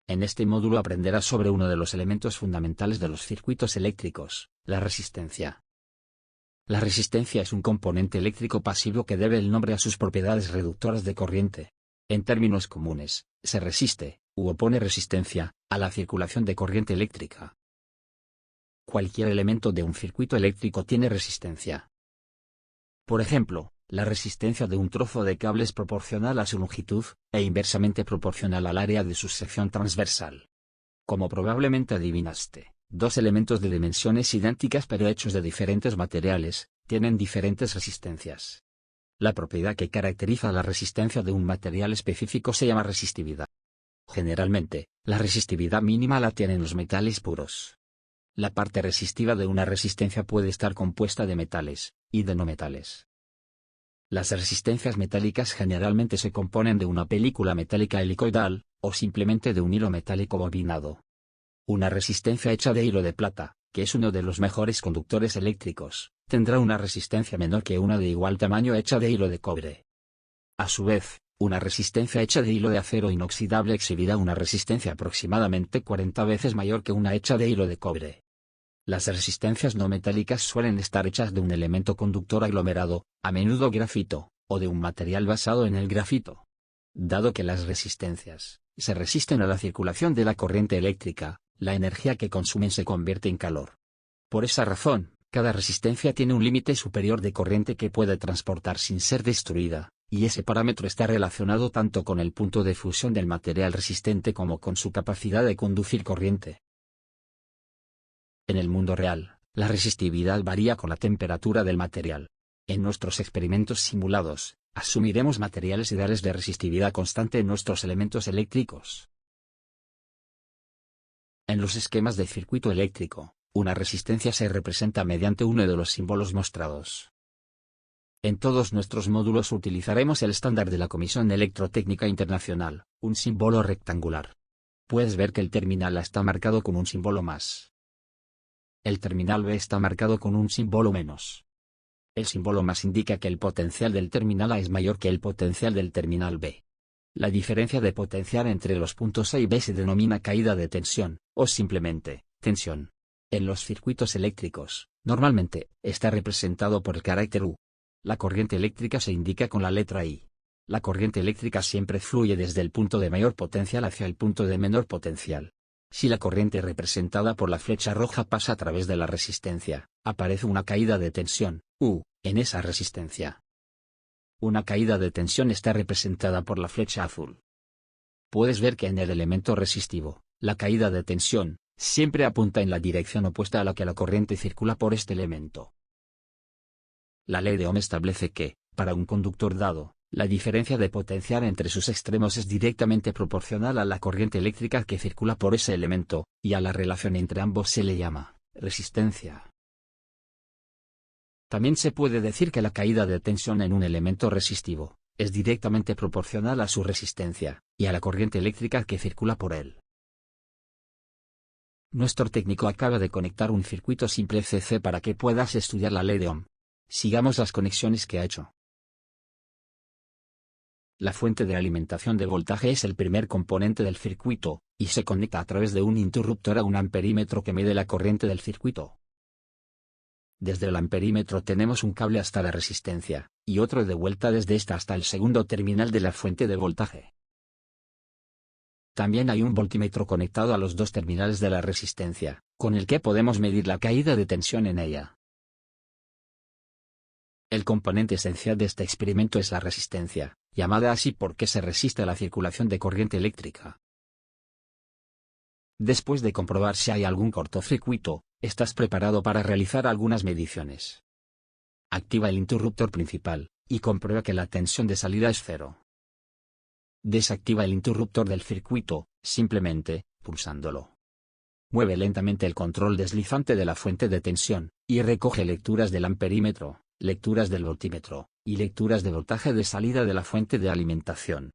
En este módulo aprenderás sobre uno de los elementos fundamentales de los circuitos eléctricos, la resistencia. La resistencia es un componente eléctrico pasivo que debe el nombre a sus propiedades reductoras de corriente. En términos comunes, se resiste, u opone resistencia, a la circulación de corriente eléctrica. Cualquier elemento de un circuito eléctrico tiene resistencia. Por ejemplo, la resistencia de un trozo de cable es proporcional a su longitud, e inversamente proporcional al área de su sección transversal. Como probablemente adivinaste, dos elementos de dimensiones idénticas pero hechos de diferentes materiales, tienen diferentes resistencias. La propiedad que caracteriza la resistencia de un material específico se llama resistividad. Generalmente, la resistividad mínima la tienen los metales puros. La parte resistiva de una resistencia puede estar compuesta de metales, y de no metales. Las resistencias metálicas generalmente se componen de una película metálica helicoidal, o simplemente de un hilo metálico bobinado. Una resistencia hecha de hilo de plata, que es uno de los mejores conductores eléctricos, tendrá una resistencia menor que una de igual tamaño hecha de hilo de cobre. A su vez, una resistencia hecha de hilo de acero inoxidable exhibirá una resistencia aproximadamente 40 veces mayor que una hecha de hilo de cobre. Las resistencias no metálicas suelen estar hechas de un elemento conductor aglomerado, a menudo grafito, o de un material basado en el grafito. Dado que las resistencias se resisten a la circulación de la corriente eléctrica, la energía que consumen se convierte en calor. Por esa razón, cada resistencia tiene un límite superior de corriente que puede transportar sin ser destruida, y ese parámetro está relacionado tanto con el punto de fusión del material resistente como con su capacidad de conducir corriente. En el mundo real, la resistividad varía con la temperatura del material. En nuestros experimentos simulados, asumiremos materiales ideales de resistividad constante en nuestros elementos eléctricos. En los esquemas de circuito eléctrico, una resistencia se representa mediante uno de los símbolos mostrados. En todos nuestros módulos utilizaremos el estándar de la Comisión Electrotécnica Internacional, un símbolo rectangular. Puedes ver que el terminal A está marcado con un símbolo más. El terminal B está marcado con un símbolo menos. El símbolo más indica que el potencial del terminal A es mayor que el potencial del terminal B. La diferencia de potencial entre los puntos A y B se denomina caída de tensión, o simplemente, tensión. En los circuitos eléctricos, normalmente, está representado por el carácter U. La corriente eléctrica se indica con la letra I. La corriente eléctrica siempre fluye desde el punto de mayor potencial hacia el punto de menor potencial. Si la corriente representada por la flecha roja pasa a través de la resistencia, aparece una caída de tensión, U, en esa resistencia. Una caída de tensión está representada por la flecha azul. Puedes ver que en el elemento resistivo, la caída de tensión, siempre apunta en la dirección opuesta a la que la corriente circula por este elemento. La ley de Ohm establece que, para un conductor dado, la diferencia de potencial entre sus extremos es directamente proporcional a la corriente eléctrica que circula por ese elemento, y a la relación entre ambos se le llama resistencia. También se puede decir que la caída de tensión en un elemento resistivo es directamente proporcional a su resistencia, y a la corriente eléctrica que circula por él. Nuestro técnico acaba de conectar un circuito simple CC para que puedas estudiar la ley de Ohm. Sigamos las conexiones que ha hecho. La fuente de alimentación de voltaje es el primer componente del circuito, y se conecta a través de un interruptor a un amperímetro que mide la corriente del circuito. Desde el amperímetro tenemos un cable hasta la resistencia, y otro de vuelta desde esta hasta el segundo terminal de la fuente de voltaje. También hay un voltímetro conectado a los dos terminales de la resistencia, con el que podemos medir la caída de tensión en ella. El componente esencial de este experimento es la resistencia, llamada así porque se resiste a la circulación de corriente eléctrica. Después de comprobar si hay algún cortocircuito, estás preparado para realizar algunas mediciones. Activa el interruptor principal, y comprueba que la tensión de salida es cero. Desactiva el interruptor del circuito, simplemente, pulsándolo. Mueve lentamente el control deslizante de la fuente de tensión, y recoge lecturas del amperímetro, lecturas del voltímetro, y lecturas de voltaje de salida de la fuente de alimentación.